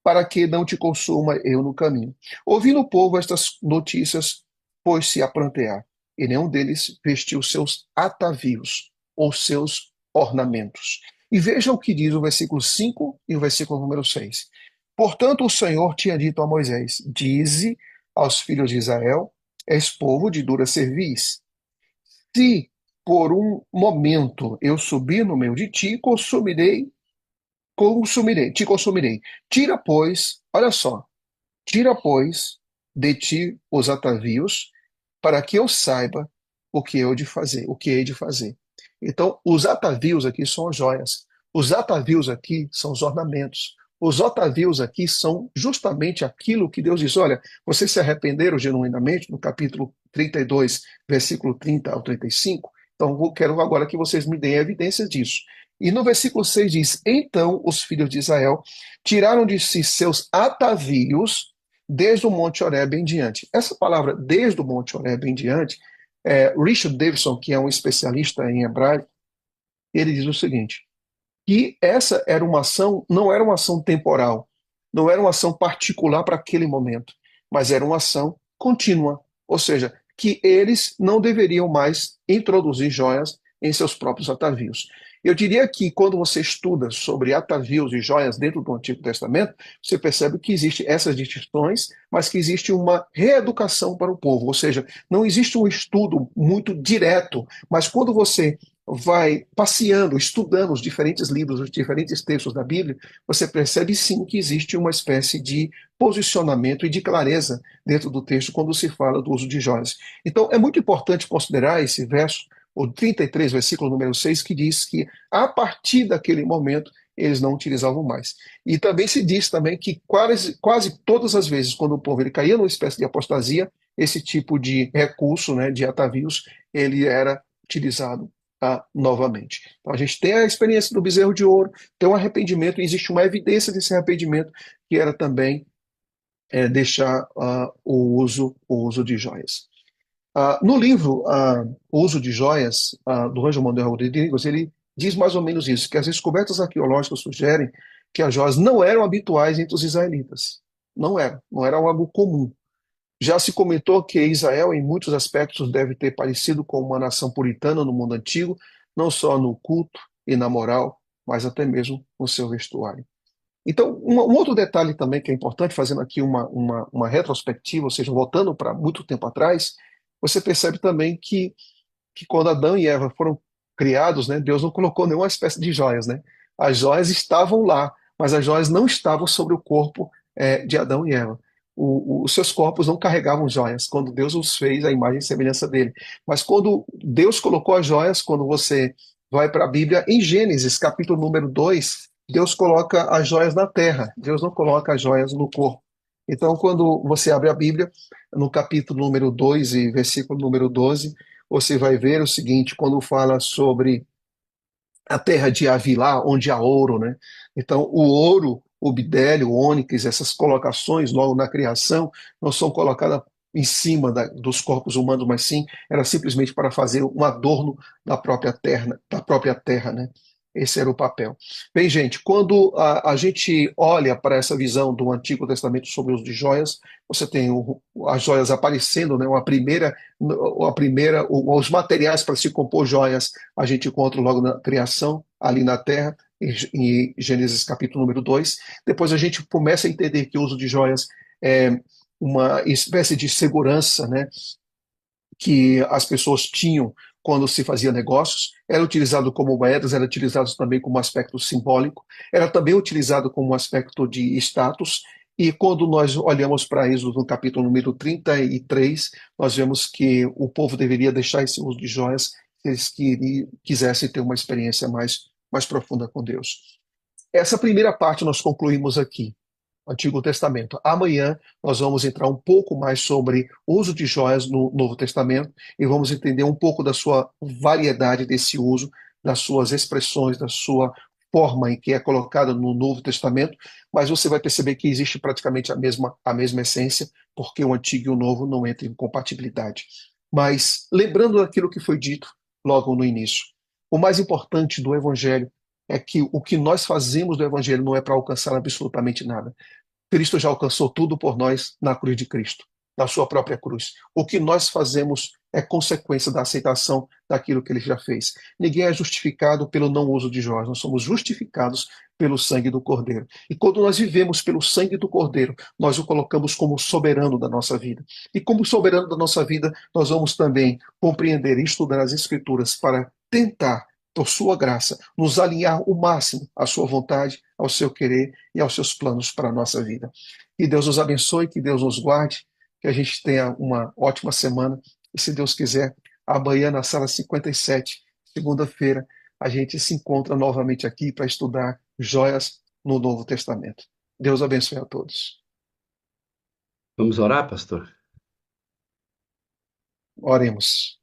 para que não te consuma eu no caminho. Ouvindo o povo estas notícias, pôs-se a prantear, e nenhum deles vestiu seus atavios ou seus ornamentos. E veja o que diz o versículo 5 e o versículo número 6. Portanto, o Senhor tinha dito a Moisés: dize aos filhos de Israel: és povo de dura cerviz. Se por um momento eu subir no meio de ti, te consumirei. Tira, pois, olha só, tira, pois, de ti os atavios, para que eu saiba o que eu de fazer, o que hei de fazer. Então, os atavios aqui são as joias. Os atavios aqui são os ornamentos. Os atavios aqui são justamente aquilo que Deus diz: olha, vocês se arrependeram genuinamente, no capítulo 32, versículo 30 ao 35. Então, eu quero agora que vocês me deem evidências disso. E no versículo 6 diz: então os filhos de Israel tiraram de si seus atavios desde o Monte Horebe em diante. Essa palavra, desde o Monte Horebe em diante, Richard Davidson, que é um especialista em hebraico, ele diz o seguinte: que essa era uma ação, não era uma ação temporal, não era uma ação particular para aquele momento, mas era uma ação contínua. Ou seja, que eles não deveriam mais introduzir joias em seus próprios atavios. Eu diria que quando você estuda sobre atavios e joias dentro do Antigo Testamento, você percebe que existem essas distinções, mas que existe uma reeducação para o povo, ou seja, não existe um estudo muito direto, mas quando você vai passeando, estudando os diferentes livros, os diferentes textos da Bíblia, você percebe sim que existe uma espécie de posicionamento e de clareza dentro do texto quando se fala do uso de joias. Então, é muito importante considerar esse verso, o 33, versículo número 6, que diz que a partir daquele momento eles não utilizavam mais. E também se diz também que quase todas as vezes, quando o povo ele caía numa espécie de apostasia, esse tipo de recurso, né, de atavios, ele era utilizado novamente. Então a gente tem a experiência do bezerro de ouro, tem um arrependimento, e existe uma evidência desse arrependimento, que era também deixar o uso de joias. No livro O Uso de Joias, do Ângelo Manuel Rodrigues, ele diz mais ou menos isso, que as descobertas arqueológicas sugerem que as joias não eram habituais entre os israelitas. Não era algo comum. Já se comentou que Israel, em muitos aspectos, deve ter parecido com uma nação puritana no mundo antigo, não só no culto e na moral, mas até mesmo no seu vestuário. Então, um outro detalhe também que é importante, fazendo aqui uma retrospectiva, ou seja, voltando para muito tempo atrás, você percebe também que quando Adão e Eva foram criados, né, Deus não colocou nenhuma espécie de joias, né? As joias estavam lá, mas as joias não estavam sobre o corpo de Adão e Eva. Os seus corpos não carregavam joias quando Deus os fez à imagem e semelhança dele. Mas quando Deus colocou as joias, quando você vai para a Bíblia, em Gênesis, capítulo número 2, Deus coloca as joias na terra, Deus não coloca as joias no corpo. Então, quando você abre a Bíblia, no capítulo número 2 e versículo número 12, você vai ver o seguinte, quando fala sobre a terra de Avilá, onde há ouro, né? Então, o ouro, o bidélio, o ônix, essas colocações logo na criação, não são colocadas em cima dos corpos humanos, mas sim, era simplesmente para fazer um adorno da própria terra, né? Esse era o papel. Bem, gente, quando a gente olha para essa visão do Antigo Testamento sobre o uso de joias, você tem as joias aparecendo, né? Os materiais para se compor joias a gente encontra logo na criação, ali na terra, em Gênesis capítulo número 2. Depois a gente começa a entender que o uso de joias é uma espécie de segurança, né, que as pessoas tinham quando se fazia negócios, era utilizado como moedas, era utilizado também como aspecto simbólico, era também utilizado como aspecto de status, e quando nós olhamos para Êxodo no capítulo número 33, nós vemos que o povo deveria deixar esse uso de joias se eles quisessem ter uma experiência mais profunda com Deus. Essa primeira parte nós concluímos aqui. Antigo Testamento. Amanhã nós vamos entrar um pouco mais sobre o uso de joias no Novo Testamento e vamos entender um pouco da sua variedade desse uso, das suas expressões, da sua forma em que é colocada no Novo Testamento, mas você vai perceber que existe praticamente a mesma essência, porque o Antigo e o Novo não entram em compatibilidade. Mas lembrando daquilo que foi dito logo no início, o mais importante do Evangelho é que o que nós fazemos do Evangelho não é para alcançar absolutamente nada. Cristo já alcançou tudo por nós na cruz de Cristo, na sua própria cruz. O que nós fazemos é consequência da aceitação daquilo que ele já fez. Ninguém é justificado pelo não uso de joias, nós somos justificados pelo sangue do Cordeiro. E quando nós vivemos pelo sangue do Cordeiro, nós o colocamos como soberano da nossa vida. E como soberano da nossa vida, nós vamos também compreender e estudar as Escrituras para tentar, por sua graça, nos alinhar o máximo à sua vontade, ao seu querer e aos seus planos para a nossa vida. Que Deus nos abençoe, que Deus nos guarde, que a gente tenha uma ótima semana. E se Deus quiser, amanhã na sala 57, segunda-feira, a gente se encontra novamente aqui para estudar joias no Novo Testamento. Deus abençoe a todos.
Vamos orar, pastor?
Oremos.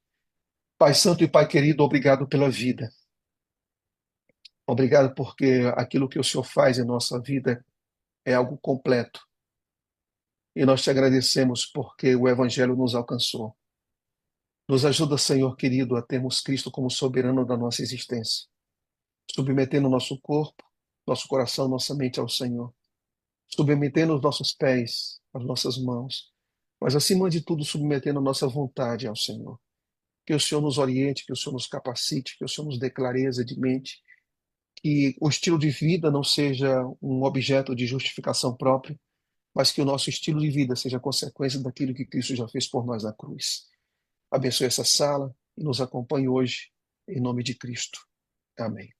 Pai Santo e Pai querido, obrigado pela vida. Obrigado porque aquilo que o Senhor faz em nossa vida é algo completo. E nós te agradecemos porque o Evangelho nos alcançou. Nos ajuda, Senhor querido, a termos Cristo como soberano da nossa existência, submetendo nosso corpo, nosso coração, nossa mente ao Senhor, submetendo os nossos pés, as nossas mãos, mas acima de tudo submetendo a nossa vontade ao Senhor. Que o Senhor nos oriente, que o Senhor nos capacite, que o Senhor nos dê clareza de mente, que o estilo de vida não seja um objeto de justificação própria, mas que o nosso estilo de vida seja consequência daquilo que Cristo já fez por nós na cruz. Abençoe essa sala e nos acompanhe hoje, em nome de Cristo. Amém.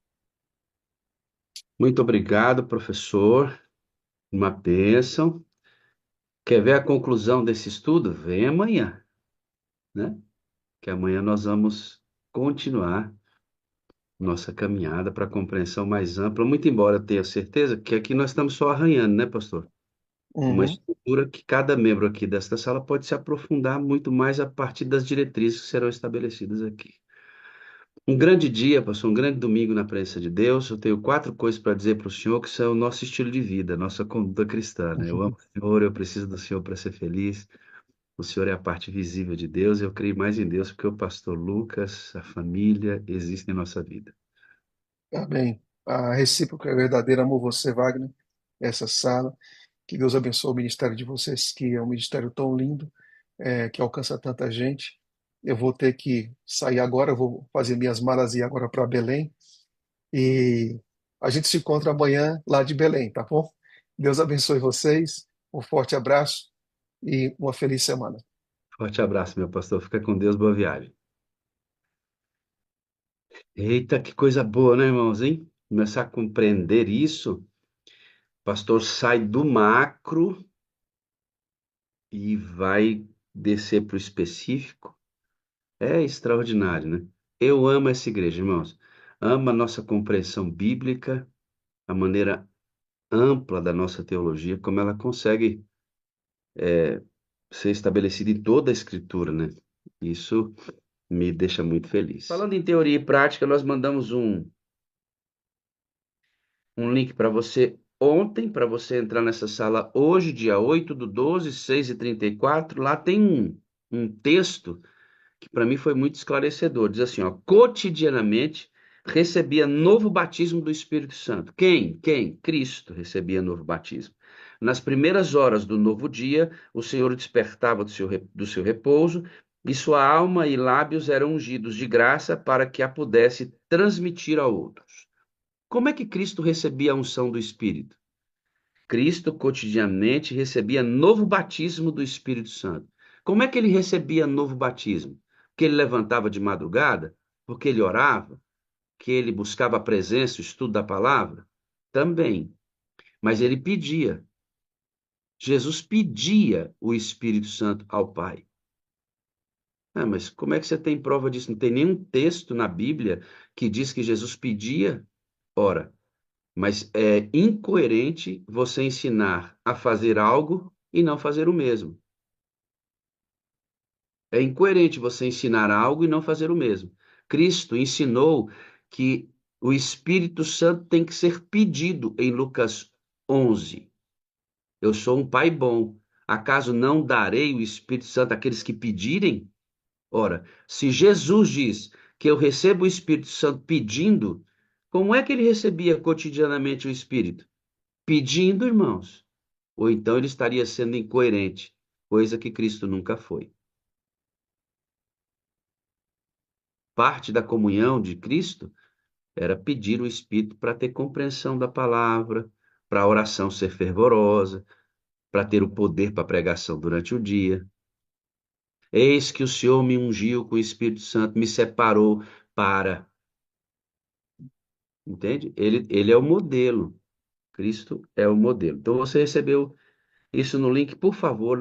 Muito obrigado, professor. Uma bênção. Quer ver a conclusão desse estudo? Vem amanhã, né? Que amanhã nós vamos continuar nossa caminhada para a compreensão mais ampla, muito embora eu tenha certeza que aqui nós estamos só arranhando, né, pastor? Uma
Uhum.
estrutura que cada membro aqui desta sala pode se aprofundar muito mais a partir das diretrizes que serão estabelecidas aqui. Um grande dia, pastor, um grande domingo na presença de Deus. Eu tenho 4 coisas para dizer para o senhor que são o nosso estilo de vida, nossa conduta cristã, né? Eu amo o senhor, eu preciso do senhor para ser feliz. O senhor é a parte visível de Deus. Eu creio mais em Deus porque o pastor Lucas, a família, existem em nossa vida.
Amém. A recíproca é verdadeira. Amo você, Wagner, essa sala. Que Deus abençoe o ministério de vocês, que é um ministério tão lindo, que alcança tanta gente. Eu vou ter que sair agora, eu vou fazer minhas malas e ir agora para Belém. E a gente se encontra amanhã lá de Belém, tá bom? Deus abençoe vocês. Um forte abraço e uma feliz semana.
Forte abraço, meu pastor. Fica com Deus, boa viagem. Eita, que coisa boa, né, irmãos, hein? Começar a compreender isso. O pastor sai do macro e vai descer para o específico. É extraordinário, né? Eu amo essa igreja, irmãos. Amo a nossa compreensão bíblica, a maneira ampla da nossa teologia, como ela consegue ser estabelecida em toda a Escritura, né? Isso me deixa muito feliz. Falando em teoria e prática, nós mandamos um link para você ontem, para você entrar nessa sala hoje, dia 8/12, 6h34. Lá tem um texto que para mim foi muito esclarecedor. Diz assim, ó, cotidianamente recebia novo batismo do Espírito Santo. Quem? Quem? Cristo recebia novo batismo. Nas primeiras horas do novo dia, o Senhor o despertava do seu repouso e sua alma e lábios eram ungidos de graça para que a pudesse transmitir a outros. Como é que Cristo recebia a unção do Espírito? Cristo cotidianamente recebia novo batismo do Espírito Santo. Como é que ele recebia novo batismo? Porque ele levantava de madrugada? Porque ele orava? Que ele buscava a presença, o estudo da palavra? Também. Mas ele pedia. Jesus pedia o Espírito Santo ao Pai. Ah, mas como é que você tem prova disso? Não tem nenhum texto na Bíblia que diz que Jesus pedia? Ora, mas é incoerente você ensinar a fazer algo e não fazer o mesmo. É incoerente você ensinar algo e não fazer o mesmo. Cristo ensinou que o Espírito Santo tem que ser pedido em Lucas 11. Eu sou um pai bom. Acaso não darei o Espírito Santo àqueles que pedirem? Ora, se Jesus diz que eu recebo o Espírito Santo pedindo, como é que ele recebia cotidianamente o Espírito? Pedindo, irmãos. Ou então ele estaria sendo incoerente, coisa que Cristo nunca foi. Parte da comunhão de Cristo era pedir o Espírito para ter compreensão da palavra, para a oração ser fervorosa, para ter o poder para a pregação durante o dia. Eis que o Senhor me ungiu com o Espírito Santo, me separou para. Entende? Ele é o modelo. Cristo é o modelo. Então você recebeu isso no link, por favor,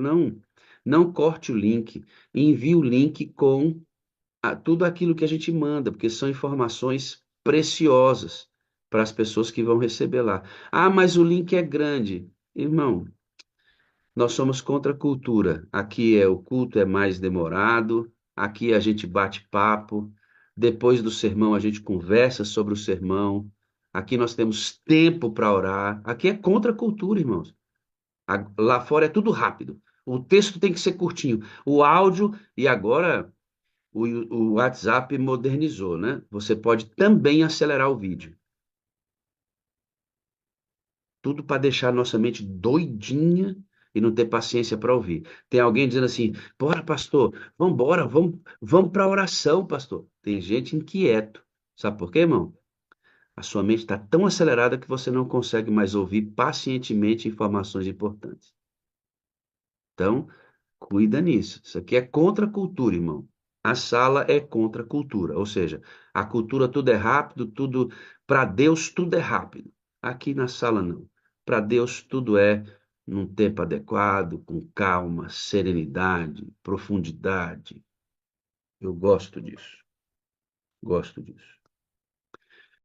não corte o link. Envie o link com tudo aquilo que a gente manda, porque são informações preciosas para as pessoas que vão receber lá. Ah, mas o link é grande. Irmão, nós somos contra a cultura. Aqui o culto é mais demorado, aqui a gente bate papo, depois do sermão a gente conversa sobre o sermão. Aqui nós temos tempo para orar. Aqui é contra a cultura, irmãos. Lá fora é tudo rápido. O texto tem que ser curtinho. O áudio, e agora o WhatsApp modernizou, né? Você pode também acelerar o vídeo. Tudo para deixar nossa mente doidinha e não ter paciência para ouvir. Tem alguém dizendo assim: bora, pastor, vamos embora, vamos para a oração, pastor. Tem gente inquieto. Sabe por quê, irmão? A sua mente está tão acelerada que você não consegue mais ouvir pacientemente informações importantes. Então, cuida nisso. Isso aqui é contra a cultura, irmão. A sala é contra a cultura, ou seja, a cultura tudo é rápido, tudo para Deus tudo é rápido. Aqui na sala não. Para Deus tudo é num tempo adequado, com calma, serenidade, profundidade. Eu gosto disso. Gosto disso.